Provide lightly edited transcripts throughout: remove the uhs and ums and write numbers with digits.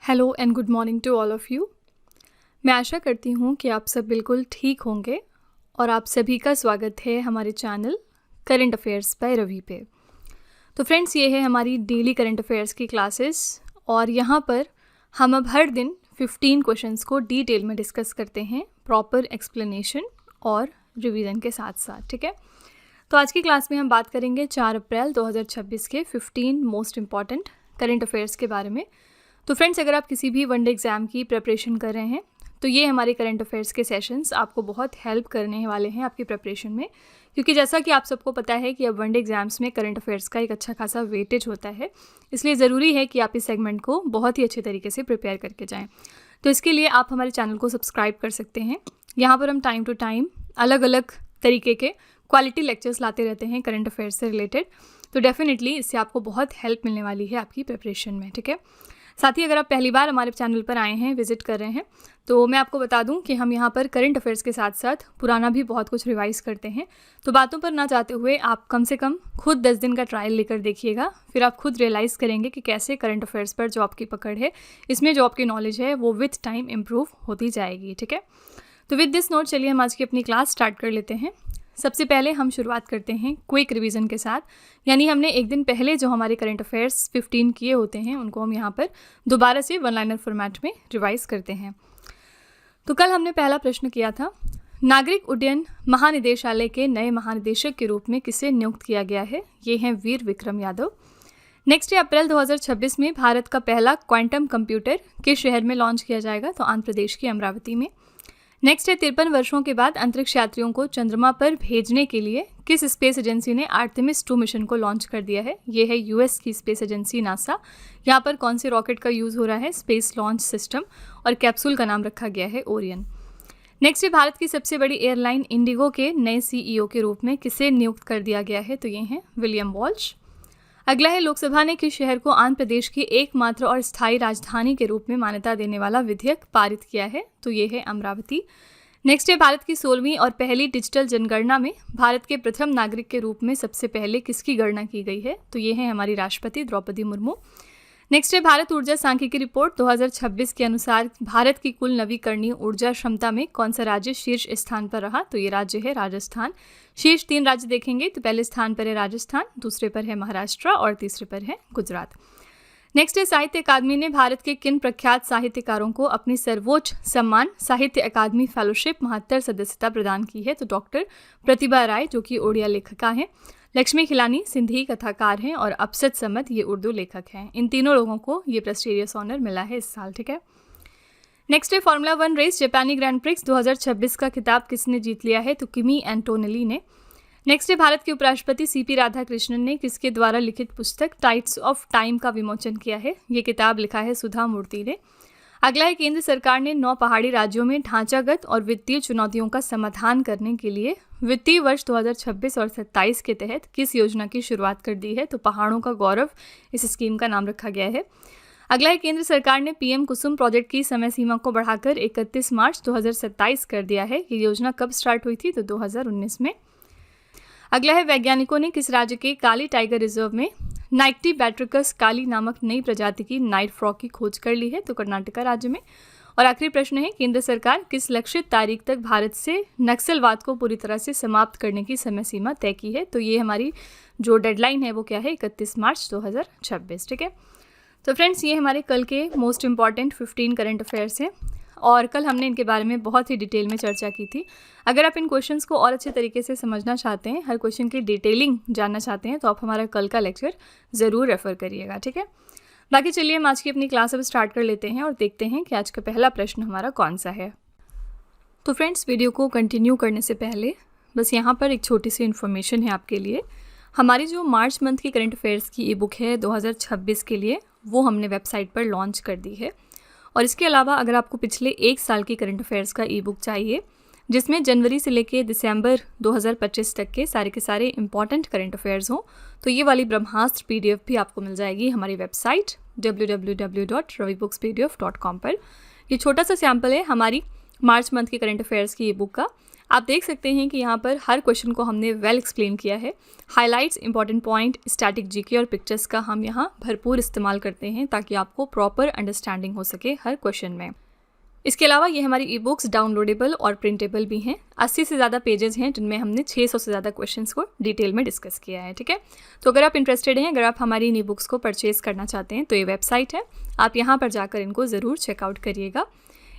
Hello and good morning to all of you. मैं आशा करती हूँ कि आप सब बिल्कुल ठीक होंगे और आप सभी का स्वागत है हमारे channel current affairs by Ravi पे। तो फ्रेंड्स, ये है हमारी डेली करंट अफेयर्स की क्लासेस और यहाँ पर हम अब हर दिन 15 क्वेश्चंस को डिटेल में डिस्कस करते हैं, प्रॉपर एक्सप्लेनेशन और रिवीजन के साथ साथ। ठीक है, तो आज की क्लास में हम बात करेंगे 4 अप्रैल 2026 के 15 मोस्ट इम्पॉर्टेंट करंट अफेयर्स के बारे में। तो फ्रेंड्स, अगर आप किसी भी वनडे एग्ज़ाम की प्रिपरेशन कर रहे हैं तो ये हमारे करंट अफेयर्स के सेशंस आपको बहुत हेल्प करने वाले हैं आपकी प्रिपरेशन में, क्योंकि जैसा कि आप सबको पता है कि अब वनडे एग्ज़ाम्स में करंट अफेयर्स का एक अच्छा खासा वेटेज होता है, इसलिए ज़रूरी है कि आप इस सेगमेंट को बहुत ही अच्छे तरीके से प्रिपेयर करके जाएँ। तो इसके लिए आप हमारे चैनल को सब्सक्राइब कर सकते हैं। यहाँ पर हम टाइम टू टाइम अलग अलग तरीके के क्वालिटी लेक्चर्स लाते रहते हैं करंट अफेयर्स से रिलेटेड, तो डेफिनेटली इससे आपको बहुत हेल्प मिलने वाली है आपकी प्रिपरेशन में। ठीक है, साथ ही अगर आप पहली बार हमारे चैनल पर आए हैं, विजिट कर रहे हैं, तो मैं आपको बता दूं कि हम यहाँ पर करंट अफेयर्स के साथ साथ पुराना भी बहुत कुछ रिवाइज़ करते हैं। तो बातों पर ना जाते हुए आप कम से कम खुद 10 दिन का ट्रायल लेकर देखिएगा, फिर आप खुद रियलाइज़ करेंगे कि कैसे करंट अफेयर्स पर जो आपकी पकड़ है, इसमें जो आपकी नॉलेज है वो विथ टाइम इम्प्रूव होती जाएगी। ठीक है, तो विद दिस नोट चलिए हम आज की अपनी क्लास स्टार्ट कर लेते हैं। सबसे पहले हम शुरुआत करते हैं क्विक रिवीजन के साथ, यानी हमने एक दिन पहले जो हमारे करंट अफेयर्स 15 किए होते हैं उनको हम यहाँ पर दोबारा से वन लाइनर फॉर्मेट में रिवाइज करते हैं। तो कल हमने पहला प्रश्न किया था, नागरिक उड्डयन महानिदेशालय के नए महानिदेशक के रूप में किसे नियुक्त किया गया है? ये हैं वीर विक्रम यादव। नेक्स्ट है अप्रैल 2026 में भारत का पहला क्वांटम कंप्यूटर किस शहर में लॉन्च किया जाएगा? तो आंध्र प्रदेश की अमरावती में। नेक्स्ट है 53 वर्षों के बाद अंतरिक्ष यात्रियों को चंद्रमा पर भेजने के लिए किस स्पेस एजेंसी ने आर्टेमिस 2 मिशन को लॉन्च कर दिया है? ये है यूएस की स्पेस एजेंसी नासा। यहाँ पर कौन से रॉकेट का यूज़ हो रहा है? स्पेस लॉन्च सिस्टम, और कैप्सूल का नाम रखा गया है ओरियन। नेक्स्ट है भारत की सबसे बड़ी एयरलाइन इंडिगो के नए सीईओ के रूप में किसे नियुक्त कर दिया गया है? तो ये हैं विलियम वॉल्श। अगला है लोकसभा ने किस शहर को आंध्र प्रदेश की एकमात्र और स्थायी राजधानी के रूप में मान्यता देने वाला विधेयक पारित किया है? तो ये है अमरावती। नेक्स्ट है भारत की 16वीं और पहली डिजिटल जनगणना में भारत के प्रथम नागरिक के रूप में सबसे पहले किसकी गणना की गई है? तो ये है हमारी राष्ट्रपति द्रौपदी मुर्मू। नेक्स्ट है भारत ऊर्जा सांख्यिकी रिपोर्ट 2026 के अनुसार भारत की कुल नवीकरणीय ऊर्जा क्षमता में कौन सा राज्य शीर्ष स्थान पर रहा? तो ये राज्य है राजस्थान। शीर्ष 3 राज्य देखेंगे तो पहले स्थान पर है राजस्थान, दूसरे पर है महाराष्ट्र और तीसरे पर है गुजरात। नेक्स्ट है साहित्य अकादमी ने भारत के किन प्रख्यात साहित्यकारों को अपनी सर्वोच्च सम्मान साहित्य अकादमी फेलोशिप 72 सदस्यता प्रदान की है? तो डॉक्टर प्रतिभा राय जो कि ओडिया लेखिका हैं, लक्ष्मी खिलानी सिंधी कथाकार हैं और अफसद समद ये उर्दू लेखक हैं। इन तीनों लोगों को ये प्रेस्टीजियस ऑनर मिला है इस साल। ठीक है, नेक्स्ट है फॉर्मूला 1 रेस जापानी ग्रैंड प्रिक्स 2026 का खिताब किसने जीत लिया है? तो किमी एंटोनेली ने। नेक्स्ट है भारत के उपराष्ट्रपति सीपी राधाकृष्णन ने किसके द्वारा लिखित पुस्तक टाइड्स ऑफ टाइम का विमोचन किया है? ये किताब लिखा है सुधा मूर्ति ने। अगला है केंद्र सरकार ने 9 पहाड़ी राज्यों में ढांचागत और वित्तीय चुनौतियों का समाधान करने के लिए वित्तीय वर्ष 2026 और 27 के तहत किस योजना की शुरुआत कर दी है? तो पहाड़ों का गौरव इस स्कीम का नाम रखा गया है। अगला है केंद्र सरकार ने पीएम कुसुम प्रोजेक्ट की समय सीमा को बढ़ाकर 31 मार्च 2027 कर दिया है। ये योजना कब स्टार्ट हुई थी? तो 2019 में। अगला है वैज्ञानिकों ने किस राज्य के काली टाइगर रिजर्व में नाइक्टिबैट्रिकस काली नामक नई प्रजाति की नाइट फ्रॉग की खोज कर ली है? तो कर्नाटका राज्य में। और आखिरी प्रश्न है केंद्र सरकार किस लक्षित तारीख तक भारत से नक्सलवाद को पूरी तरह से समाप्त करने की समय सीमा तय की है? तो ये हमारी जो डेडलाइन है वो क्या है? 31 मार्च 2026। ठीक है, तो फ्रेंड्स, ये हमारे कल के मोस्ट इंपॉर्टेंट 15 करंट अफेयर्स हैं और कल हमने इनके बारे में बहुत ही डिटेल में चर्चा की थी। अगर आप इन क्वेश्चंस को और अच्छे तरीके से समझना चाहते हैं, हर क्वेश्चन की डिटेलिंग जानना चाहते हैं, तो आप हमारा कल का लेक्चर ज़रूर रेफ़र करिएगा। ठीक है, बाकी चलिए हम आज की अपनी क्लास अब स्टार्ट कर लेते हैं और देखते हैं कि आज का पहला प्रश्न हमारा कौन सा है। तो फ्रेंड्स, वीडियो को कंटिन्यू करने से पहले बस यहाँ पर एक छोटी सी इन्फॉर्मेशन है आपके लिए। हमारी जो मार्च मंथ की करंट अफेयर्स की ई बुक है 2026 के लिए, वो हमने वेबसाइट पर लॉन्च कर दी है। और इसके अलावा अगर आपको पिछले 1 साल की करंट अफेयर्स का ई बुक चाहिए जिसमें जनवरी से लेके दिसंबर 2025 तक के सारे इंपॉर्टेंट करंट अफेयर्स हों, तो ये वाली ब्रह्मास्त्र PDF भी आपको मिल जाएगी हमारी वेबसाइट www.ravibooks.pdf.com पर। ये छोटा सा सैम्पल है हमारी मार्च मंथ की करंट अफेयर्स की ई बुक का। आप देख सकते हैं कि यहाँ पर हर क्वेश्चन को हमने वेल एक्सप्लेन किया है। Highlights, important point, static GK और पिक्चर्स का हम यहाँ भरपूर इस्तेमाल करते हैं ताकि आपको प्रॉपर अंडरस्टैंडिंग हो सके हर क्वेश्चन में। इसके अलावा ये हमारी ई बुक्स डाउनलोडेबल और प्रिंटेबल भी हैं। 80 से ज़्यादा पेजेस हैं जिनमें हमने 600 से ज़्यादा क्वेश्चंस को डिटेल में डिस्कस किया है। ठीक है, तो अगर आप इंटरेस्टेड हैं, अगर आप हमारी ई बुक्स को परचेज़ करना चाहते हैं तो ये वेबसाइट है, आप यहाँ पर जाकर इनको ज़रूर चेकआउट करिएगा।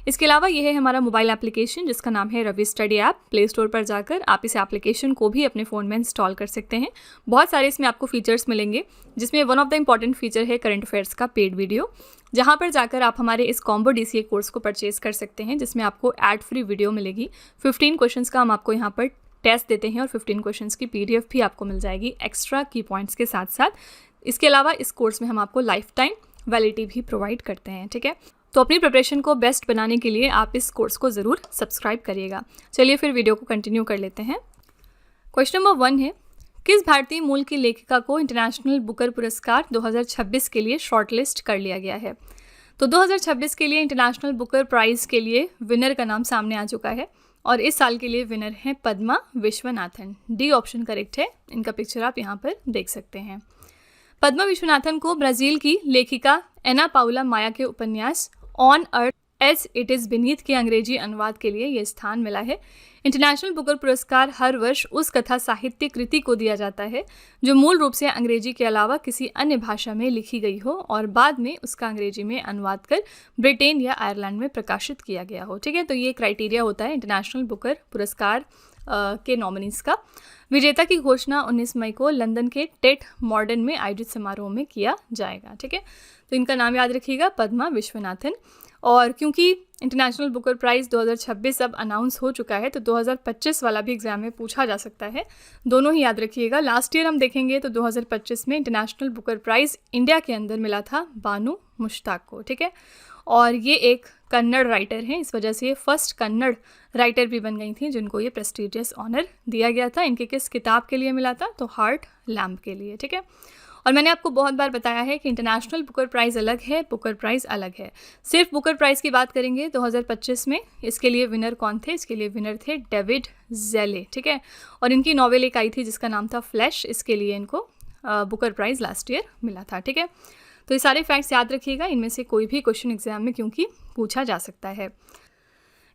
इसके अलावा यह है हमारा मोबाइल एप्लीकेशन जिसका नाम है Ravi study app. Play store पर जाकर आप इस एप्लीकेशन को भी अपने फ़ोन में इंस्टॉल कर सकते हैं। बहुत सारे इसमें आपको फीचर्स मिलेंगे, जिसमें one of the important feature है करंट अफेयर्स का पेड वीडियो, जहां पर जाकर आप हमारे इस कॉम्बो DCA कोर्स को परचेज कर सकते हैं, जिसमें आपको एड फ्री वीडियो मिलेगी। 15 क्वेश्चंस का हम आपको यहाँ पर टेस्ट देते हैं और 15 क्वेश्चंस की PDF भी आपको मिल जाएगी एक्स्ट्रा की पॉइंट्स के साथ साथ। इसके अलावा इस कोर्स में हम आपको लाइफ टाइम वैलिडिटी भी प्रोवाइड करते हैं। ठीक है, तो अपनी प्रिपरेशन को बेस्ट बनाने के लिए आप इस कोर्स को ज़रूर सब्सक्राइब करिएगा। चलिए फिर वीडियो को कंटिन्यू कर लेते हैं। क्वेश्चन नंबर 1 है, किस भारतीय मूल की लेखिका को इंटरनेशनल बुकर पुरस्कार 2026 के लिए शॉर्टलिस्ट कर लिया गया है? तो 2026 के लिए इंटरनेशनल बुकर प्राइज़ के लिए विनर का नाम सामने आ चुका है और इस साल के लिए विनर हैं Padma Vishwanathan. D option correct है। इनका पिक्चर आप यहाँ पर देख सकते हैं। पद्मा विश्वनाथन को ब्राज़ील की लेखिका एना पाउला माया के उपन्यास on earth as it is beneath के अंग्रेजी अनुवाद के लिए यह स्थान मिला है। इंटरनेशनल बुकर पुरस्कार हर वर्ष उस कथा साहित्य कृति को दिया जाता है जो मूल रूप से अंग्रेजी के अलावा किसी अन्य भाषा में लिखी गई हो और बाद में उसका अंग्रेजी में अनुवाद कर ब्रिटेन या आयरलैंड में प्रकाशित किया गया हो। ठीक है, तो ये क्राइटेरिया होता है इंटरनेशनल बुकर पुरस्कार के नॉमिनीज़ का। विजेता की घोषणा 19 मई को लंदन के टेट मॉडर्न में आयोजित समारोह में किया जाएगा। ठीक है, तो इनका नाम याद रखिएगा, पद्मा विश्वनाथन। और क्योंकि इंटरनेशनल बुकर प्राइज़ 2026 अब अनाउंस हो चुका है तो 2025 वाला भी एग्जाम में पूछा जा सकता है, दोनों ही याद रखिएगा। लास्ट ईयर हम देखेंगे तो 2025 में इंटरनेशनल बुकर प्राइज़ इंडिया के अंदर मिला था बानू मुश्ताक को। ठीक है, और ये एक कन्नड़ राइटर हैं, इस वजह से ये फर्स्ट कन्नड़ राइटर भी बन गई थी जिनको ये प्रेस्टिजियस ऑनर दिया गया था। इनके किस किताब के लिए मिला था? तो हार्ट लैम्प के लिए। ठीक है, और मैंने आपको बहुत बार बताया है कि इंटरनेशनल बुकर प्राइज़ अलग है, बुकर प्राइज़ अलग है। सिर्फ बुकर प्राइज़ की बात करेंगे 2025 में इसके लिए विनर कौन थे? इसके लिए विनर थे डेविड ज़ेले। ठीक है, और इनकी नॉवेल एक आई थी जिसका नाम था फ्लैश, इसके लिए इनको बुकर प्राइज़ लास्ट ईयर मिला था। ठीक है, तो ये सारे फैक्ट्स याद रखिएगा, इनमें से कोई भी क्वेश्चन एग्जाम में क्योंकि पूछा जा सकता है।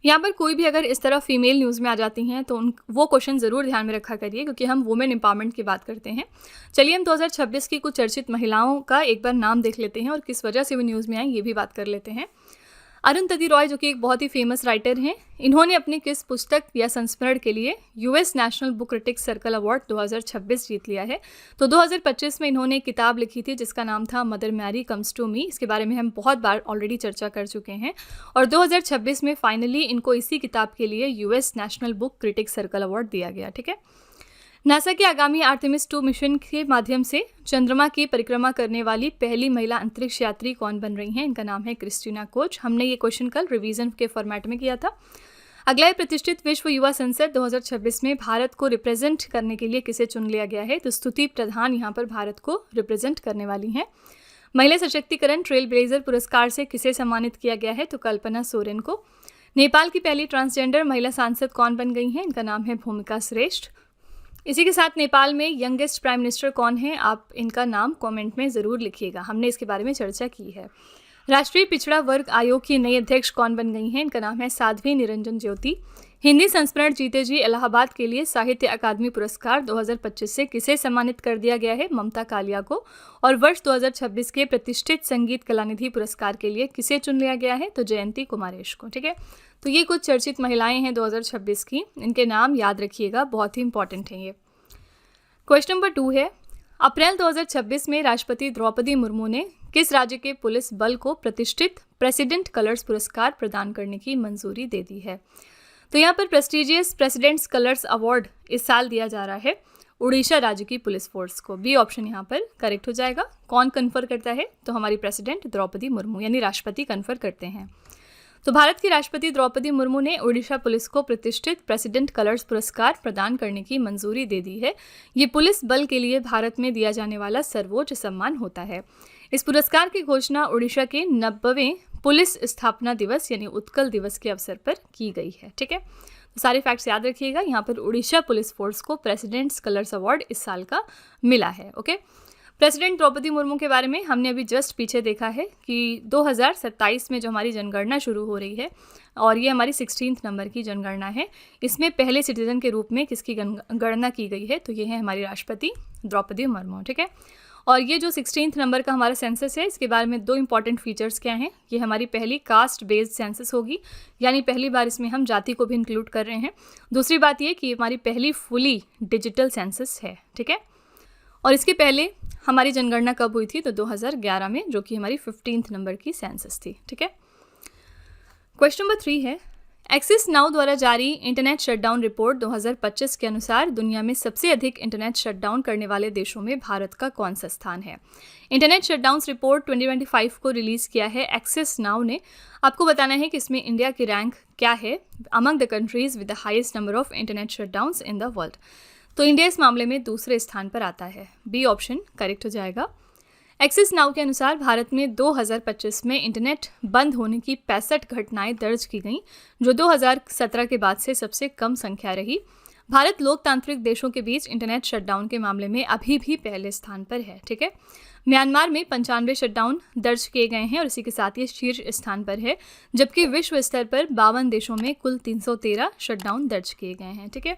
यहाँ पर कोई भी अगर इस तरह फीमेल न्यूज़ में आ जाती हैं तो वो क्वेश्चन ज़रूर ध्यान में रखा करिए क्योंकि हम वुमेन एम्पावरमेंट की बात करते हैं। चलिए हम 2026 की कुछ चर्चित महिलाओं का एक बार नाम देख लेते हैं और किस वजह से वो न्यूज़ में आई ये भी बात कर लेते हैं। अरुंधति रॉय जो कि एक बहुत ही फेमस राइटर हैं, इन्होंने अपनी किस पुस्तक या संस्मरण के लिए US national book critics circle award 2026 जीत लिया है? तो 2025 में इन्होंने एक किताब लिखी थी जिसका नाम था Mother Mary comes to me. इसके बारे में हम बहुत बार ऑलरेडी चर्चा कर चुके हैं और 2026 में फाइनली इनको इसी किताब के लिए US national book critics circle award दिया गया। ठीक है, नासा के आगामी आर्टेमिस 2 मिशन के माध्यम से चंद्रमा की परिक्रमा करने वाली पहली महिला अंतरिक्ष यात्री कौन बन रही हैं? इनका नाम है क्रिस्टीना कोच। हमने ये क्वेश्चन कल रिवीजन के फॉर्मेट में किया था। अगला प्रतिष्ठित विश्व युवा संसद 2026 में भारत को रिप्रेजेंट करने के लिए किसे चुन लिया गया है? तो स्तुति प्रधान यहाँ पर भारत को रिप्रेजेंट करने वाली हैं। महिला सशक्तिकरण ट्रेल ब्लेजर पुरस्कार से किसे सम्मानित किया गया है? तो कल्पना सोरेन को। नेपाल की पहली ट्रांसजेंडर महिला सांसद कौन बन गई हैं? इनका नाम है भूमिका श्रेष्ठ। इसी के साथ नेपाल में यंगेस्ट प्राइम मिनिस्टर कौन है? आप इनका नाम कमेंट में ज़रूर लिखिएगा, हमने इसके बारे में चर्चा की है। राष्ट्रीय पिछड़ा वर्ग आयोग की नई अध्यक्ष कौन बन गई हैं? इनका नाम है साध्वी निरंजन ज्योति। हिंदी संस्मरण जीते जी इलाहाबाद के लिए साहित्य अकादमी पुरस्कार 2025 से किसे सम्मानित कर दिया गया है? ममता कालिया को। और वर्ष 2026 के प्रतिष्ठित संगीत कलानिधि पुरस्कार के लिए किसे चुन लिया गया है? तो जयंती कुमारेश को। ठीक है, तो ये कुछ चर्चित महिलाएं हैं 2026 की, इनके नाम याद रखिएगा, बहुत ही इंपॉर्टेंट हैं ये। क्वेश्चन नंबर 2 है, अप्रैल 2026 में राष्ट्रपति द्रौपदी मुर्मू ने किस राज्य के पुलिस बल को प्रतिष्ठित प्रेसिडेंट कलर्स पुरस्कार प्रदान करने की मंजूरी दे दी है? तो यहाँ पर प्रेस्टिजियस प्रेसिडेंट्स कलर्स अवार्ड इस साल दिया जा रहा है उड़ीसा राज्य की पुलिस फोर्स को। बी ऑप्शन यहाँ पर करेक्ट हो जाएगा। कौन कन्फर करता है? तो हमारी प्रेसिडेंट द्रौपदी मुर्मू यानी राष्ट्रपति कन्फर करते हैं। तो भारत की राष्ट्रपति द्रौपदी मुर्मू ने ओडिशा पुलिस को प्रतिष्ठित प्रेसिडेंट कलर्स पुरस्कार प्रदान करने की मंजूरी दे दी है। ये पुलिस बल के लिए भारत में दिया जाने वाला सर्वोच्च सम्मान होता है। इस पुरस्कार की घोषणा ओडिशा के 90वें पुलिस स्थापना दिवस यानी उत्कल दिवस के अवसर पर की गई है। ठीक है, सारे फैक्ट्स याद रखिएगा। यहाँ पर उड़ीसा पुलिस फोर्स को प्रेसिडेंट्स कलर्स अवार्ड इस साल का मिला है। ओके, प्रेसिडेंट द्रौपदी मुर्मू के बारे में हमने अभी जस्ट पीछे देखा है कि 2027 में जो हमारी जनगणना शुरू हो रही है और ये हमारी 16th नंबर की जनगणना है, इसमें पहले सिटीजन के रूप में किसकी गणना की गई है, तो ये है हमारी राष्ट्रपति द्रौपदी मुर्मू। ठीक है, और ये जो 16th नंबर का हमारा सेंसस है, इसके बारे में दो इंपॉर्टेंट फीचर्स क्या हैं। ये हमारी पहली कास्ट बेस्ड सेंसस होगी, यानी पहली बार इसमें हम जाति को भी इंक्लूड कर रहे हैं। दूसरी बात ये कि हमारी पहली फुली डिजिटल सेंसस है। ठीक है, और इसके पहले हमारी जनगणना कब हुई थी, तो 2011 में, जो कि हमारी 15th नंबर की सेंसस थी। ठीक है, क्वेश्चन नंबर 3 है, एक्सिस नाउ द्वारा जारी इंटरनेट शटडाउन रिपोर्ट 2025 के अनुसार दुनिया में सबसे अधिक इंटरनेट शटडाउन करने वाले देशों में भारत का कौन सा स्थान है। इंटरनेट शटडाउन रिपोर्ट 2025 को रिलीज़ किया है एक्सिस नाउ ने। आपको बताना है कि इसमें इंडिया की रैंक क्या है among the countries with the highest number of internet shutdowns in the world. तो इंडिया इस मामले में दूसरे स्थान पर आता है। बी ऑप्शन करेक्ट हो जाएगा। एक्सिस नाउ के अनुसार भारत में 2025 में इंटरनेट बंद होने की 65 घटनाएं दर्ज की गईं, जो 2017 के बाद से सबसे कम संख्या रही। भारत लोकतांत्रिक देशों के बीच इंटरनेट शटडाउन के मामले में अभी भी पहले स्थान पर है। ठीक है, म्यांमार में 95 शटडाउन दर्ज किए गए हैं और इसी के साथ ये शीर्ष स्थान पर है, जबकि विश्व स्तर पर 52 देशों में कुल 313 शटडाउन दर्ज किए गए हैं। ठीक है,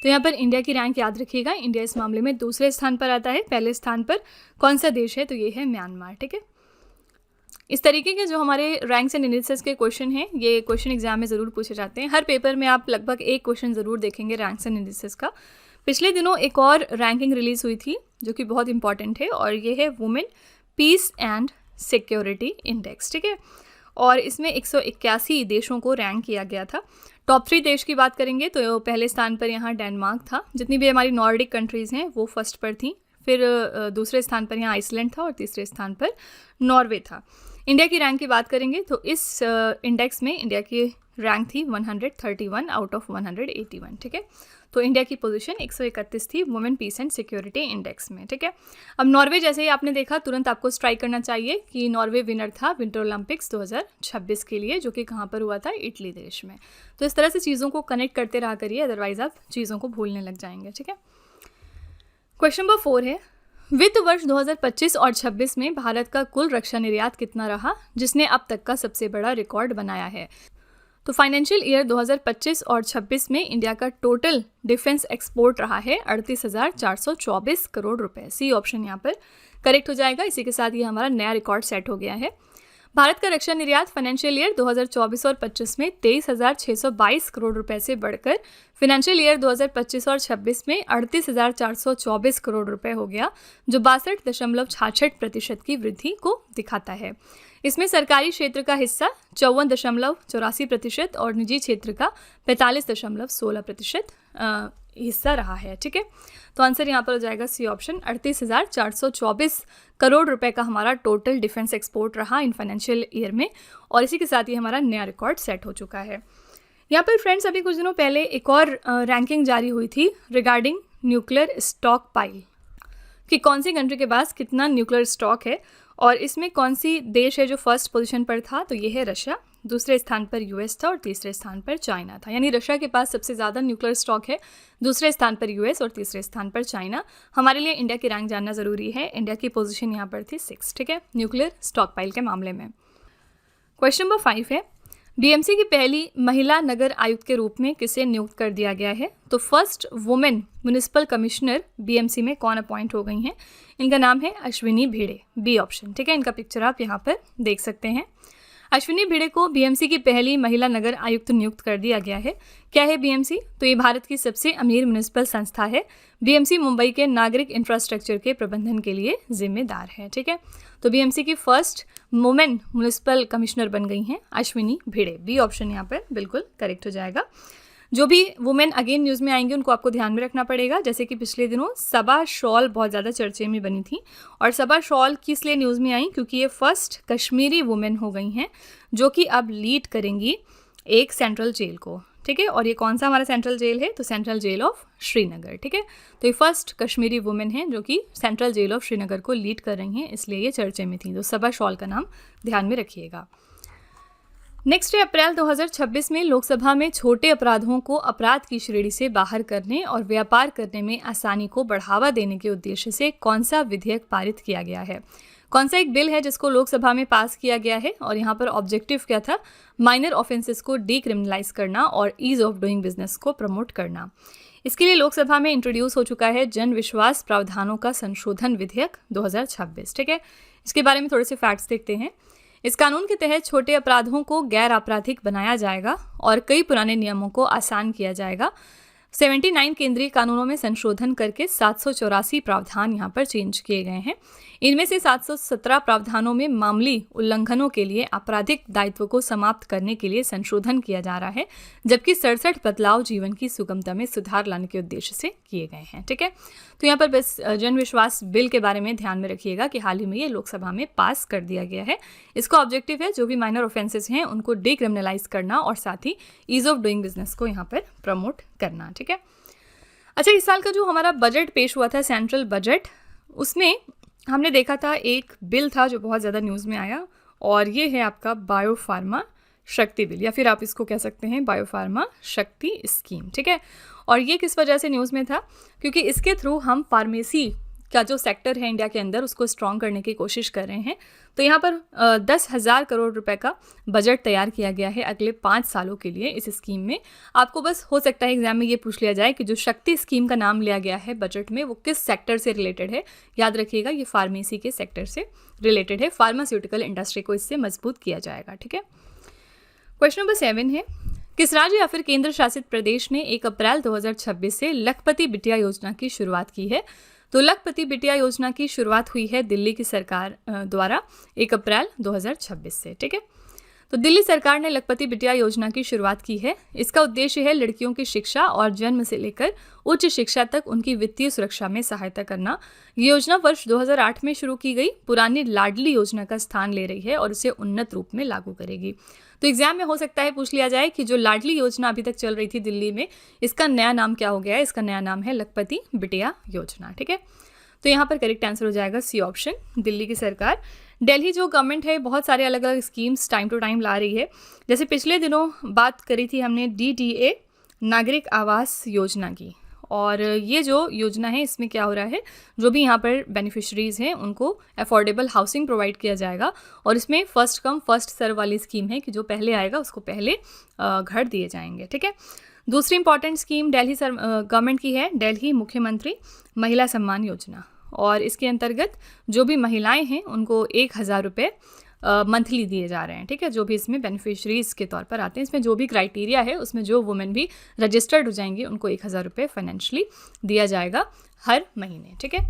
तो यहाँ पर इंडिया की रैंक याद रखिएगा। इंडिया इस मामले में दूसरे स्थान पर आता है। पहले स्थान पर कौन सा देश है, तो ये है म्यांमार। ठीक है, इस तरीके के जो हमारे रैंक्स एंड इंडिसेस के क्वेश्चन हैं, ये क्वेश्चन एग्जाम में ज़रूर पूछे जाते हैं। हर पेपर में आप लगभग एक क्वेश्चन ज़रूर देखेंगे रैंक्स एंड इंडिसेस का। पिछले दिनों एक और रैंकिंग रिलीज़ हुई थी जो कि बहुत इंपॉर्टेंट है, और ये है women peace and security index. ठीक है, और इसमें 181 देशों को रैंक किया गया था। टॉप 3 देश की बात करेंगे तो पहले स्थान पर यहाँ डेनमार्क था। जितनी भी हमारी नॉर्डिक कंट्रीज़ हैं वो फर्स्ट पर थी। फिर दूसरे स्थान पर यहाँ आइसलैंड था और तीसरे स्थान पर नॉर्वे था। इंडिया की रैंक की बात करेंगे तो इस इंडेक्स में इंडिया की रैंक थी 131 आउट ऑफ 181। ठीक है, तो इंडिया की पोजीशन 131 थी women peace and security index में। ठीक है, अब नॉर्वे जैसे ही आपने देखा तुरंत आपको स्ट्राइक करना चाहिए कि नॉर्वे विनर था विंटर ओलंपिक्स 2026 के लिए, जो कि कहाँ पर हुआ था, इटली देश में। तो इस तरह से चीज़ों को कनेक्ट करते रहा करिए, अदरवाइज आप चीज़ों को भूलने लग जाएंगे। ठीक है, क्वेश्चन नंबर 4 है, वित्त वर्ष 2025 और 26 में भारत का कुल रक्षा निर्यात कितना रहा, जिसने अब तक का सबसे बड़ा रिकॉर्ड बनाया है। तो फाइनेंशियल ईयर 2025 और 26 में इंडिया का टोटल डिफेंस एक्सपोर्ट रहा है 38,424 करोड़ रुपए। सी ऑप्शन यहाँ पर करेक्ट हो जाएगा। इसी के साथ ये हमारा नया रिकॉर्ड सेट हो गया है। भारत का रक्षा निर्यात फाइनेंशियल ईयर 2024 और 25 में 23,622 करोड़ रुपए से बढ़कर फाइनेंशियल ईयर 2025 और 26 में 38,424 करोड़ रुपए हो गया, जो 62.66% की वृद्धि को दिखाता है। इसमें सरकारी क्षेत्र का हिस्सा 54.84% और निजी क्षेत्र का 45.16% हिस्सा रहा है। ठीक है, तो आंसर यहाँ पर हो जाएगा सी ऑप्शन। 38,424 करोड़ रुपए का हमारा टोटल डिफेंस एक्सपोर्ट रहा इन फाइनेंशियल ईयर में, और इसी के साथ ही हमारा नया रिकॉर्ड सेट हो चुका है। यहाँ पर फ्रेंड्स अभी कुछ दिनों पहले एक और रैंकिंग जारी हुई थी रिगार्डिंग न्यूक्लियर स्टॉक पाइल, कि कौन सी कंट्री के पास कितना न्यूक्लियर स्टॉक है, और इसमें कौन सी देश है जो फर्स्ट पोजीशन पर था, तो ये है रशिया। दूसरे स्थान पर यूएस था और तीसरे स्थान पर चाइना था। यानी रशिया के पास सबसे ज़्यादा न्यूक्लियर स्टॉक है, दूसरे स्थान पर यूएस और तीसरे स्थान पर चाइना। हमारे लिए इंडिया की रैंक जानना ज़रूरी है। इंडिया की पोजीशन यहाँ पर थी 6। ठीक है, न्यूक्लियर स्टॉक पाइल के मामले में। क्वेश्चन नंबर 5 है, बीएमसी की पहली महिला नगर आयुक्त के रूप में किसे नियुक्त कर दिया गया है। तो first women municipal commissioner BMC में कौन अपॉइंट हो गई हैं, इनका नाम है अश्विनी भिड़े। B option. ठीक है, इनका पिक्चर आप यहाँ पर देख सकते हैं। अश्विनी भिड़े को बीएमसी की पहली महिला नगर आयुक्त नियुक्त कर दिया गया है। क्या है बीएमसी, तो ये भारत की सबसे अमीर म्युनिसिपल संस्था है। बीएमसी मुंबई के नागरिक इंफ्रास्ट्रक्चर के प्रबंधन के लिए जिम्मेदार है। ठीक है, तो बीएमसी की फर्स्ट वुमेन म्युनिसिपल कमिश्नर बन गई हैं अश्विनी भिड़े। बी ऑप्शन यहाँ पर बिल्कुल करेक्ट हो जाएगा। जो भी वुमेन अगेन न्यूज़ में आएंगे उनको आपको ध्यान में रखना पड़ेगा। जैसे कि पिछले दिनों सबा शॉल बहुत ज़्यादा चर्चे में बनी थी, और सबा शॉल किस लिए न्यूज़ में आई, क्योंकि ये फर्स्ट कश्मीरी वुमेन हो गई हैं जो कि अब लीड करेंगी एक सेंट्रल जेल को। ठीक है, और ये कौन सा हमारा सेंट्रल जेल है, तो सेंट्रल जेल ऑफ श्रीनगर। ठीक है, तो ये फर्स्ट कश्मीरी वुमेन हैं जो कि सेंट्रल जेल ऑफ श्रीनगर को लीड कर रही हैं, इसलिए ये चर्चे में थी। तो सबा शॉल का नाम ध्यान में रखिएगा। नेक्स्ट है अप्रैल 2026 में लोकसभा में छोटे अपराधों को अपराध की श्रेणी से बाहर करने और व्यापार करने में आसानी को बढ़ावा देने के उद्देश्य से कौन सा विधेयक पारित किया गया है। कौन सा एक बिल है जिसको लोकसभा में पास किया गया है और यहाँ पर ऑब्जेक्टिव क्या था, माइनर ऑफेंसेस को डीक्रिमिनलाइज करना और ईज ऑफ डूइंग बिजनेस को प्रमोट करना। इसके लिए लोकसभा में इंट्रोड्यूस हो चुका है जन विश्वास प्रावधानों का संशोधन विधेयक 2026। ठीक है, इसके बारे में थोड़े से फैक्ट्स देखते हैं। इस कानून के तहत छोटे अपराधों को गैर आपराधिक बनाया जाएगा और कई पुराने नियमों को आसान किया जाएगा। 79 केंद्रीय कानूनों में संशोधन करके 784 प्रावधान यहाँ पर चेंज किए गए हैं। इनमें से 717 प्रावधानों में मामूली उल्लंघनों के लिए आपराधिक दायित्व को समाप्त करने के लिए संशोधन किया जा रहा है, जबकि 67 बदलाव जीवन की सुगमता में सुधार लाने के उद्देश्य से किए गए हैं। ठीक है, तो यहाँ पर बस जन विश्वास बिल के बारे में ध्यान में रखिएगा कि हाल ही में ये लोकसभा में पास कर दिया गया है। इसका ऑब्जेक्टिव है जो भी माइनर ऑफेंसेस हैं उनको डीक्रिमिनलाइज करना और साथ ही ईज ऑफ डूइंग बिजनेस को यहाँ पर प्रमोट करना। ठीक है, अच्छा, इस साल का जो हमारा बजट पेश हुआ था, सेंट्रल बजट, उसमें हमने देखा था एक बिल था जो बहुत ज़्यादा न्यूज़ में आया और ये है आपका बायोफार्मा शक्ति बिल, या फिर आप इसको कह सकते हैं बायोफार्मा शक्ति स्कीम। ठीक है, और ये किस वजह से न्यूज़ में था, क्योंकि इसके थ्रू हम फार्मेसी का जो सेक्टर है इंडिया के अंदर उसको स्ट्रॉन्ग करने की कोशिश कर रहे हैं। तो यहाँ पर 10,000 करोड़ रुपए का बजट तैयार किया गया है अगले 5 सालों के लिए इस स्कीम में। आपको बस हो सकता है एग्जाम में ये पूछ लिया जाए कि जो शक्ति स्कीम का नाम लिया गया है बजट में वो किस सेक्टर से रिलेटेड है। याद रखिएगा, ये फार्मेसी के सेक्टर से रिलेटेड है। फार्मास्यूटिकल इंडस्ट्री को इससे मजबूत किया जाएगा। ठीक है, क्वेश्चन नंबर 7 है, किस राज्य या फिर केंद्र शासित प्रदेश ने 1 अप्रैल 2026 से लखपति बिटिया योजना की शुरुआत की है। तो लखपति बिटिया योजना की शुरुआत हुई है दिल्ली की सरकार द्वारा 1 अप्रैल 2026 से। ठीक है, तो दिल्ली सरकार ने लखपति बिटिया योजना की शुरुआत की है। इसका उद्देश्य है लड़कियों की शिक्षा और जन्म से लेकर उच्च शिक्षा तक उनकी वित्तीय सुरक्षा में सहायता करना। ये योजना वर्ष 2008 में शुरू की गई, पुरानी लाडली योजना का स्थान ले रही है और इसे उन्नत रूप में लागू करेगी। तो एग्जाम में हो सकता है पूछ लिया जाए कि जो लाडली योजना अभी तक चल रही थी दिल्ली में, इसका नया नाम क्या हो गया है। इसका नया नाम है लखपति बिटिया योजना। ठीक है, तो यहाँ पर करेक्ट आंसर हो जाएगा सी ऑप्शन, दिल्ली की सरकार। दिल्ली जो गवर्नमेंट है बहुत सारे अलग अलग स्कीम्स टाइम टू टाइम ला रही है। जैसे पिछले दिनों बात करी थी हमने DDA नागरिक आवास योजना की, और ये जो योजना है इसमें क्या हो रहा है, जो भी यहाँ पर बेनिफिशरीज हैं उनको अफोर्डेबल हाउसिंग प्रोवाइड किया जाएगा। और इसमें फर्स्ट कम फर्स्ट सर्व वाली स्कीम है कि जो पहले आएगा उसको पहले घर दिए जाएंगे। ठीक है, दूसरी इंपॉर्टेंट स्कीम दिल्ली गवर्नमेंट की है दिल्ली मुख्यमंत्री महिला सम्मान योजना, और इसके अंतर्गत जो भी महिलाएं हैं उनको 1,000 रुपये मंथली दिए जा रहे हैं। ठीक है, जो भी इसमें बेनिफिशरीज के तौर पर आते हैं, इसमें जो भी क्राइटेरिया है उसमें जो वुमेन भी रजिस्टर्ड हो जाएंगी उनको 1,000 रुपये फाइनेंशियली दिया जाएगा हर महीने। ठीक है,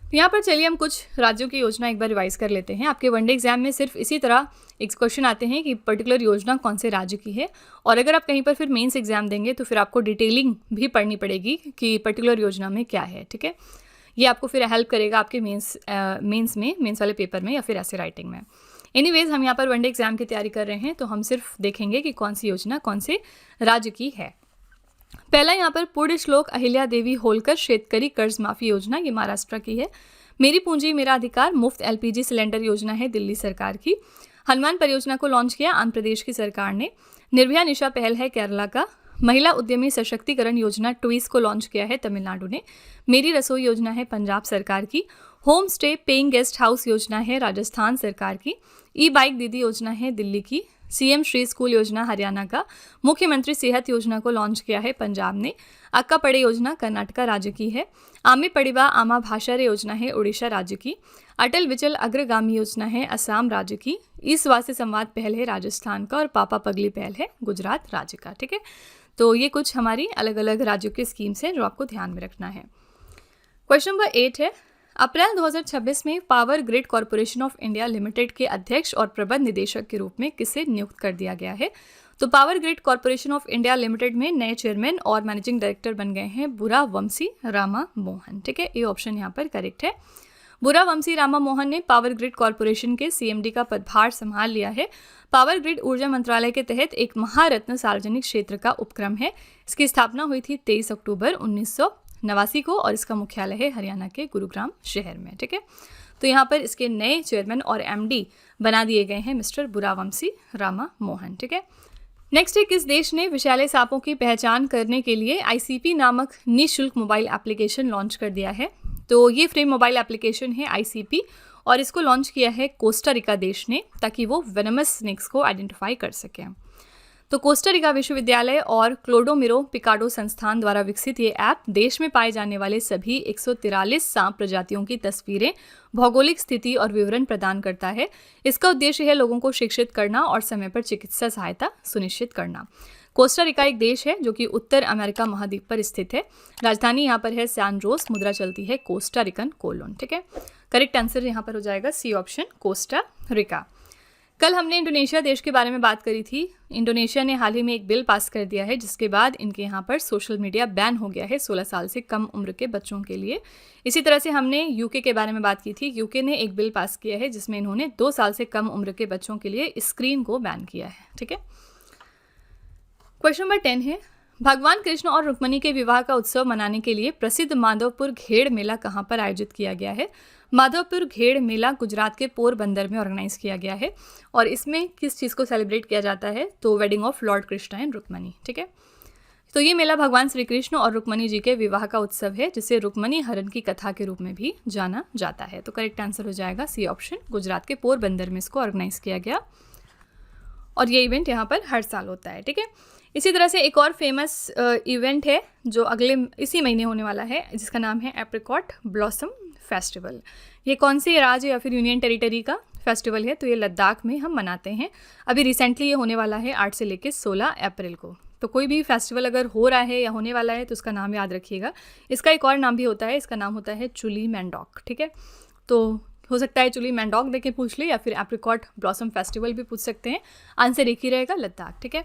यहाँ पर चलिए हम कुछ राज्यों की योजना एक बार रिवाइज कर लेते हैं। आपके वनडे एग्जाम में सिर्फ इसी तरह एक क्वेश्चन आते हैं कि पर्टिकुलर योजना कौन से राज्य की है, और अगर आप कहीं पर फिर मेंस एग्जाम देंगे तो फिर आपको डिटेलिंग भी पढ़नी पड़ेगी कि पर्टिकुलर योजना में क्या है। ठीक है, ये आपको फिर हेल्प करेगा आपके मेंस वाले पेपर में या फिर ऐसे राइटिंग में। एनीवेज, हम यहाँ पर वनडे एग्जाम की तैयारी कर रहे हैं तो हम सिर्फ देखेंगे कि कौन सी योजना कौन से राज्य की है। पहला यहाँ पर पूर्ण श्लोक अहिल्या देवी होलकर शेतकरी कर्ज माफी योजना, ये महाराष्ट्र की है। मेरी पूंजी मेरा अधिकार मुफ्त LPG सिलेंडर योजना है दिल्ली सरकार की। हनुमान परियोजना को लॉन्च किया आंध्र प्रदेश की सरकार ने। निर्भया निशा पहल है केरला का। महिला उद्यमी सशक्तिकरण योजना ट्विस को लॉन्च किया है तमिलनाडु ने। मेरी रसोई योजना है पंजाब सरकार की। Home stay paying guest house योजना है राजस्थान सरकार की। ई बाइक दीदी योजना है दिल्ली की। CM श्री स्कूल योजना हरियाणा का। मुख्यमंत्री सेहत योजना को लॉन्च किया है पंजाब ने। अक्का पड़े योजना कर्नाटका राज्य की है। आमी पड़िबा आमा भाषारे योजना है उड़ीसा राज्य की। अटल विचल अग्रगामी योजना है असम राज्य की। ई स्वास्थ्य संवाद पहल है राजस्थान का, और पापा पगली पहल है गुजरात राज्य का। ठीक है, तो ये कुछ हमारी अलग अलग राज्यों की स्कीम्स हैं जो आपको ध्यान में रखना है। क्वेश्चन नंबर 8 है, अप्रैल 2026 में power grid corporation of India limited के अध्यक्ष और प्रबंध निदेशक के रूप में किसे नियुक्त कर दिया गया है। तो power grid corporation of India limited में नए चेयरमैन और मैनेजिंग डायरेक्टर बन गए हैं बुरा वंशी रामा मोहन। ठीक है, ये ऑप्शन यहाँ पर करेक्ट है। बुरा वंशी रामा मोहन ने पावर ग्रिड कॉरपोरेशन के CMD का पदभार संभाल लिया है। पावर ग्रिड ऊर्जा मंत्रालय के तहत एक महारत्न सार्वजनिक क्षेत्र का उपक्रम है। इसकी स्थापना हुई थी 23 अक्टूबर 1989 को, और इसका मुख्यालय है हरियाणा के गुरुग्राम शहर में। ठीक है, तो यहाँ पर इसके नए चेयरमैन और एमडी बना दिए गए हैं मिस्टर बुरावंशी रामा मोहन। ठीक है, नेक्स्ट है, किस देश ने विषैले सांपों की पहचान करने के लिए ICP नामक निःशुल्क मोबाइल एप्लीकेशन लॉन्च कर दिया है? तो ये फ्री मोबाइल एप्लीकेशन है ICP और इसको लॉन्च किया है कोस्टा रिका देश ने, ताकि वो वेनमस स्नेक्स को आइडेंटिफाई कर सकें। तो कोस्टा रिका विश्वविद्यालय और क्लोडोमिरो पिकाडो संस्थान द्वारा विकसित ये ऐप देश में पाए जाने वाले सभी 143 सांप प्रजातियों की तस्वीरें, भौगोलिक स्थिति और विवरण प्रदान करता है। इसका उद्देश्य है लोगों को शिक्षित करना और समय पर चिकित्सा सहायता सुनिश्चित करना। कोस्टा रिका एक देश है जो कि उत्तर अमेरिका महाद्वीप पर स्थित है। राजधानी यहाँ पर है सैन जोस, मुद्रा चलती है कोस्टा रिकन कोलोन। ठीक है, करेक्ट आंसर यहाँ पर हो जाएगा सी ऑप्शन, कोस्टा रिका। कल हमने इंडोनेशिया देश के बारे में बात करी थी। इंडोनेशिया ने हाल ही में एक बिल पास कर दिया है जिसके बाद इनके यहाँ पर सोशल मीडिया बैन हो गया है 16 साल से कम उम्र के बच्चों के लिए। इसी तरह से हमने यूके के बारे में बात की थी। यूके ने एक बिल पास किया है जिसमें इन्होंने 2 साल से कम उम्र के बच्चों के लिए स्क्रीन को बैन किया है। ठीक है, क्वेश्चन नंबर 10 है, भगवान कृष्ण और रुक्मणी के विवाह का उत्सव मनाने के लिए प्रसिद्ध माधवपुर घेड़ मेला कहाँ पर आयोजित किया गया है? माधवपुर घेड़ मेला गुजरात के पोरबंदर में ऑर्गेनाइज किया गया है और इसमें किस चीज़ को सेलिब्रेट किया जाता है? तो wedding of lord Krishna and Rukmini. ठीक है, तो ये मेला भगवान श्री कृष्ण और रुक्मणी जी के विवाह का उत्सव है जिसे रुक्मणी हरण की कथा के रूप में भी जाना जाता है। तो करेक्ट आंसर हो जाएगा सी ऑप्शन, गुजरात के पोरबंदर में इसको ऑर्गेनाइज किया गया और ये इवेंट यहाँ पर हर साल होता है। ठीक है, इसी तरह से एक और फेमस इवेंट है जो इसी महीने होने वाला है जिसका नाम है एप्रिकॉट ब्लॉसम फेस्टिवल। ये कौन से राज्य या फिर यूनियन टेरिटरी का फेस्टिवल है? तो ये लद्दाख में हम मनाते हैं। अभी रिसेंटली ये होने वाला है 8 से लेकर 16 अप्रैल को। तो कोई भी फेस्टिवल अगर हो रहा है या होने वाला है तो उसका नाम याद रखिएगा। इसका एक और नाम भी होता है, इसका नाम होता है चुली मैंडॉक। ठीक है, तो हो सकता है चुली मैंडॉक देके पूछ ले या फिर एप्रिकॉट ब्लॉसम फेस्टिवल भी पूछ सकते हैं। आंसर एक ही रहेगा, लद्दाख। ठीक है,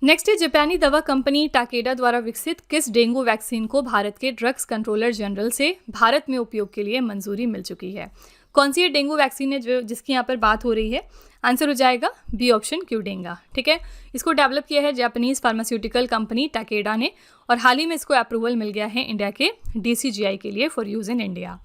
नेक्स्ट है, जापानी दवा कंपनी टाकेडा द्वारा विकसित किस डेंगू वैक्सीन को भारत के ड्रग्स कंट्रोलर जनरल से भारत में उपयोग के लिए मंजूरी मिल चुकी है? कौन सी ये डेंगू वैक्सीन है जिसकी यहाँ पर बात हो रही है? आंसर हो जाएगा बी ऑप्शन, क्यूडेंगा। ठीक है, इसको डेवलप किया है जापानीज फार्मास्यूटिकल कंपनी टाकेडा ने और हाल ही में इसको अप्रूवल मिल गया है इंडिया के DCGI के लिए फॉर यूज़ इन इंडिया।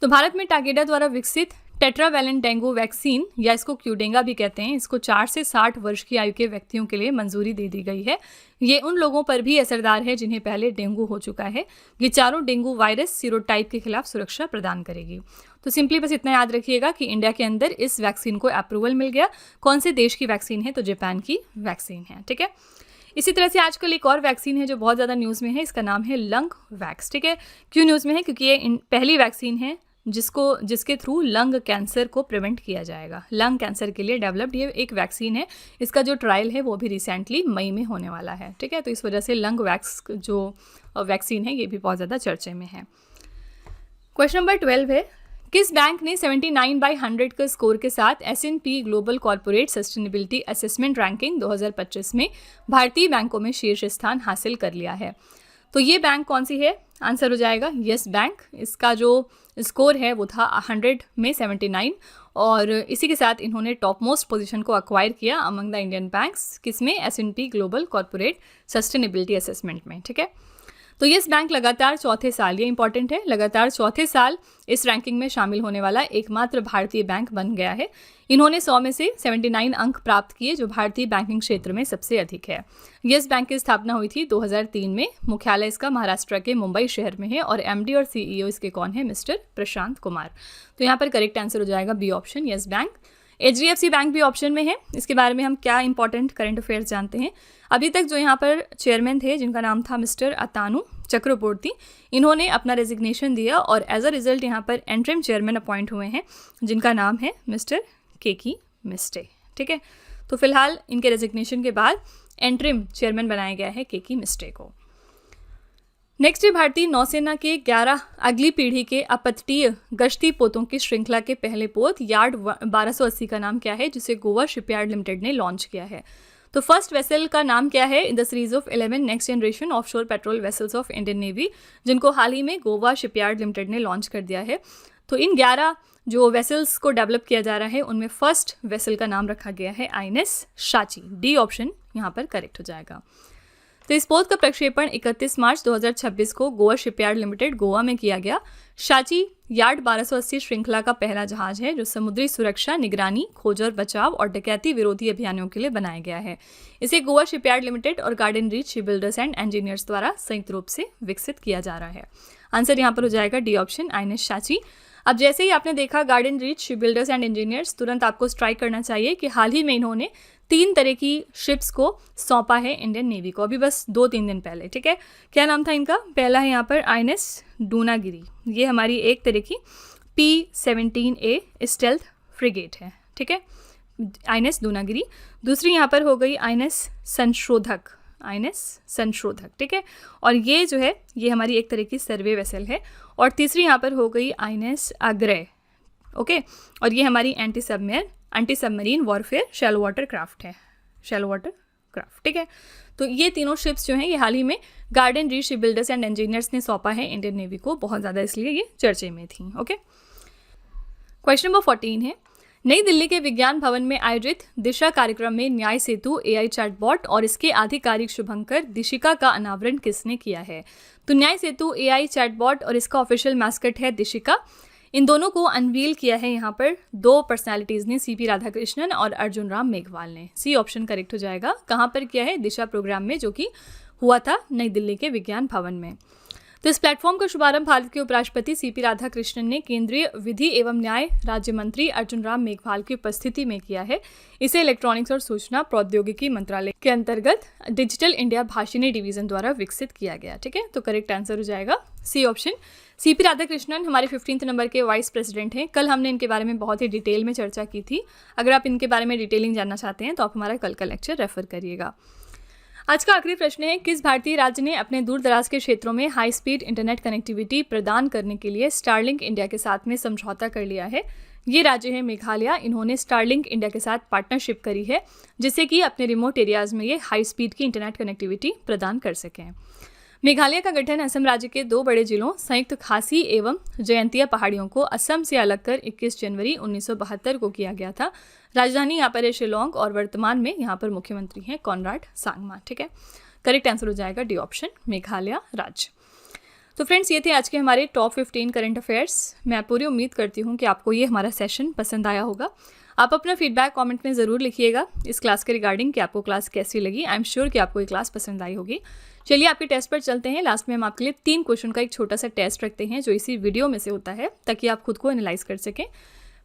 तो भारत में टाकेडा द्वारा विकसित टेट्रावैलेंट डेंगू वैक्सीन या इसको क्यूडेंगा भी कहते हैं, इसको 4 से 60 वर्ष की आयु के व्यक्तियों के लिए मंजूरी दे दी गई है। ये उन लोगों पर भी असरदार है जिन्हें पहले डेंगू हो चुका है। ये चारों डेंगू वायरस सीरोटाइप के खिलाफ सुरक्षा प्रदान करेगी। तो सिंपली बस इतना याद रखिएगा कि इंडिया के अंदर इस वैक्सीन को अप्रूवल मिल गया। कौन से देश की वैक्सीन है? तो जापान की वैक्सीन है। ठीक है, इसी तरह से आजकल एक और वैक्सीन है जो बहुत ज़्यादा न्यूज़ में है, इसका नाम है लंग वैक्स। ठीक है, क्यों न्यूज़ में है? क्योंकि ये पहली वैक्सीन है जिसके थ्रू लंग कैंसर को प्रिवेंट किया जाएगा। लंग कैंसर के लिए डेवलप्ड ये एक वैक्सीन है। इसका जो ट्रायल है वो भी रिसेंटली मई में होने वाला है। ठीक है, तो इस वजह से लंग वैक्स जो वैक्सीन है ये भी बहुत ज़्यादा चर्चे में है। क्वेश्चन नंबर 12 है, किस बैंक ने 79/100 के स्कोर के साथ S&P global corporate sustainability assessment ranking 2025 में भारतीय बैंकों में शीर्ष स्थान हासिल कर लिया है? तो ये बैंक कौन सी है? आंसर हो जाएगा यस बैंक। इसका जो स्कोर है वो था 100 में 79 और इसी के साथ इन्होंने टॉप मोस्ट पोजीशन को अक्वायर किया अमंग द इंडियन बैंक्स। किसमें? S&P global corporate sustainability assessment में। ठीक है, तो यस बैंक लगातार चौथे साल, ये इंपॉर्टेंट है, लगातार चौथे साल इस रैंकिंग में शामिल होने वाला एकमात्र भारतीय बैंक बन गया है। इन्होंने 100 में से 79 अंक प्राप्त किए जो भारतीय बैंकिंग क्षेत्र में सबसे अधिक है। यस बैंक की स्थापना हुई थी 2003 में। मुख्यालय इसका महाराष्ट्र के मुंबई शहर में है और MD और CEO इसके कौन है? मिस्टर प्रशांत कुमार। तो यहाँ पर करेक्ट आंसर हो जाएगा B option, yes bank. HDFC bank भी ऑप्शन में है। इसके बारे में हम क्या इंपॉर्टेंट करंट अफेयर्स जानते हैं? अभी तक जो यहाँ पर चेयरमैन थे जिनका नाम था मिस्टर अतानु चक्रवर्ती, इन्होंने अपना रेजिग्नेशन दिया और एज अ रिजल्ट यहाँ पर एंट्रिम चेयरमैन अपॉइंट हुए हैं जिनका नाम है मिस्टर केकी मिस्टे। ठीक है, तो फिलहाल इनके रेजिग्नेशन के बाद एंट्रिम चेयरमैन बनाया गया है केकी मिस्टे को। नेक्स्ट है, भारतीय नौसेना के 11 अगली पीढ़ी के अपतटीय गश्ती पोतों की श्रृंखला के पहले पोत यार्ड 1280 का नाम क्या है जिसे गोवा शिपयार्ड लिमिटेड ने लॉन्च किया है? तो फर्स्ट वेसल का नाम क्या है in the series of 11 next generation offshore patrol vessels of Indian navy जिनको हाल ही में गोवा शिपयार्ड लिमिटेड ने लॉन्च कर दिया है? तो इन 11 जो वेसल्स को डेवलप किया जा रहा है उनमें फर्स्ट वेसल का नाम रखा गया है INS शाची। डी ऑप्शन यहाँ पर करेक्ट हो जाएगा। तो इस पोत का प्रक्षेपण 31 मार्च 2026 को गोवा शिपयार्ड लिमिटेड गोवा में किया गया। शाची यार्ड 1280 श्रृंखला का पहला जहाज है जो समुद्री सुरक्षा, निगरानी, खोज और बचाव और डकैती विरोधी अभियानों के लिए बनाया गया है। इसे गोवा शिपयार्ड लिमिटेड और garden reach ship builders and engineers द्वारा संयुक्त रूप से विकसित किया जा रहा है। आंसर यहाँ पर हो जाएगा डी ऑप्शन, INS शाची। अब जैसे ही आपने देखा garden reach ship builders and engineers, तुरंत आपको स्ट्राइक करना चाहिए कि हाल ही में इन्होंने 3 तरह की शिप्स को सौंपा है इंडियन नेवी को, अभी बस 2-3 दिन पहले। ठीक है, क्या नाम था इनका? पहला है यहाँ पर INS डूनागिरी, ये हमारी एक तरह की P-17A स्टेल्थ फ्रिगेट है। ठीक है, INS डूनागिरी। दूसरी यहाँ पर हो गई INS संशोधक, ठीक है, और ये जो है ये हमारी एक तरह की सर्वे वेसल है। और तीसरी यहाँ पर हो गई INS अग्रय, ओके, और ये हमारी anti submarine warfare shallow water craft है, ठीक है। तो ये तीनों शिप्स जो हैं ये हाल ही में garden reach ship builders and engineers ने सौंपा है इंडियन नेवी को, बहुत ज़्यादा इसलिए ये चर्चे में थी। ओके, क्वेश्चन नंबर 14 है, नई दिल्ली के विज्ञान भवन में आयोजित दिशा कार्यक्रम में न्याय सेतु AI चैटबॉट और इसके आधिकारिक शुभंकर दिशिका का अनावरण किसने किया है? तो न्याय सेतु AI चैटबॉट और इसका ऑफिशियल मैस्कट है दिशिका। इन दोनों को अनवील किया है यहाँ पर 2 पर्सनालिटीज़ ने, CP राधाकृष्णन और अर्जुन राम मेघवाल ने। सी ऑप्शन करेक्ट हो जाएगा। कहाँ पर किया है? दिशा प्रोग्राम में, जो कि हुआ था नई दिल्ली के विज्ञान भवन में। तो इस प्लेटफॉर्म का शुभारंभ भारत के उपराष्ट्रपति CP राधाकृष्णन ने केंद्रीय विधि एवं न्याय राज्य मंत्री अर्जुन राम मेघवाल की उपस्थिति में किया है। इसे इलेक्ट्रॉनिक्स और सूचना प्रौद्योगिकी मंत्रालय के अंतर्गत डिजिटल इंडिया भाषिनी डिवीजन द्वारा विकसित किया गया। ठीक है, तो करेक्ट आंसर हो जाएगा सी ऑप्शन। CP राधाकृष्णन हमारे 15th नंबर के वाइस प्रेसिडेंट हैं। कल हमने इनके बारे में बहुत ही डिटेल में चर्चा की थी। अगर आप इनके बारे में डिटेलिंग जानना चाहते हैं तो आप हमारा कल का लेक्चर रेफर करिएगा। आज का आखिरी प्रश्न है, किस भारतीय राज्य ने अपने दूर दराज के क्षेत्रों में हाई स्पीड इंटरनेट कनेक्टिविटी प्रदान करने के लिए स्टारलिंक इंडिया के साथ में समझौता कर लिया है? ये राज्य है मेघालय। इन्होंने स्टारलिंक इंडिया के साथ पार्टनरशिप करी है जिससे कि अपने रिमोट एरियाज में ये हाई स्पीड की इंटरनेट कनेक्टिविटी प्रदान कर सकें। मेघालय का गठन असम राज्य के 2 बड़े जिलों संयुक्त खासी एवं जयंतिया पहाड़ियों को असम से अलग कर 21 जनवरी 1972 को किया गया था। राजधानी यहाँ पर है शिलोंग और वर्तमान में यहाँ पर मुख्यमंत्री हैं कॉनराड सांगमा। ठीक है, करेक्ट आंसर हो जाएगा डी ऑप्शन, मेघालय राज्य। तो फ्रेंड्स, ये थे आज के हमारे टॉप 15 करंट अफेयर्स। मैं पूरी उम्मीद करती हूँ कि आपको ये हमारा सेशन पसंद आया होगा। आप अपना फीडबैक कमेंट में ज़रूर लिखिएगा इस क्लास के रिगार्डिंग कि आपको क्लास कैसी लगी। आई एम श्योर कि आपको ये क्लास पसंद आई होगी। चलिए आपके टेस्ट पर चलते हैं। लास्ट में हम आपके लिए 3 क्वेश्चन का एक छोटा सा टेस्ट रखते हैं जो इसी वीडियो में से होता है, ताकि आप खुद को एनालाइज कर सकें।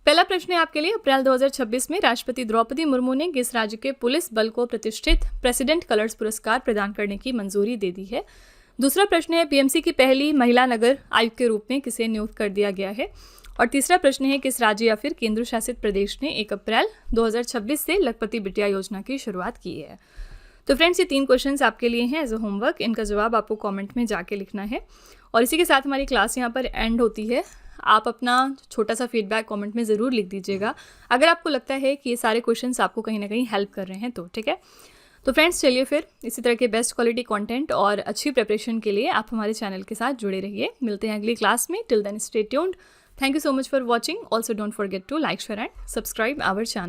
पहला प्रश्न है आपके लिए, अप्रैल 2026 में राष्ट्रपति द्रौपदी मुर्मू ने किस राज्य के पुलिस बल को प्रतिष्ठित प्रेसिडेंट कलर्स पुरस्कार प्रदान करने की मंजूरी दे दी है? दूसरा प्रश्न है, PMC की पहली महिला नगर आयुक्त के रूप में किसे नियुक्त कर दिया गया है? और तीसरा प्रश्न है, किस राज्य या फिर केंद्र शासित प्रदेश ने 1 अप्रैल 2026 से लखपति बिटिया योजना की शुरुआत की है? तो फ्रेंड्स, ये 3 क्वेश्चंस आपके लिए हैं एज अ होमवर्क। इनका जवाब आपको कमेंट में जाके लिखना है। और इसी के साथ हमारी क्लास यहाँ पर एंड होती है। आप अपना छोटा सा फीडबैक कमेंट में ज़रूर लिख दीजिएगा अगर आपको लगता है कि ये सारे क्वेश्चंस आपको कहीं ना कहीं हेल्प कर रहे हैं तो। ठीक है, तो फ्रेंड्स, चलिए फिर इसी तरह के बेस्ट क्वालिटी कंटेंट और अच्छी प्रिपरेशन के लिए आप हमारे चैनल के साथ जुड़े रहिए। मिलते हैं अगली क्लास में। Till then stay tuned. Thank you so much for watching. Also don't forget to like, share and subscribe our channel.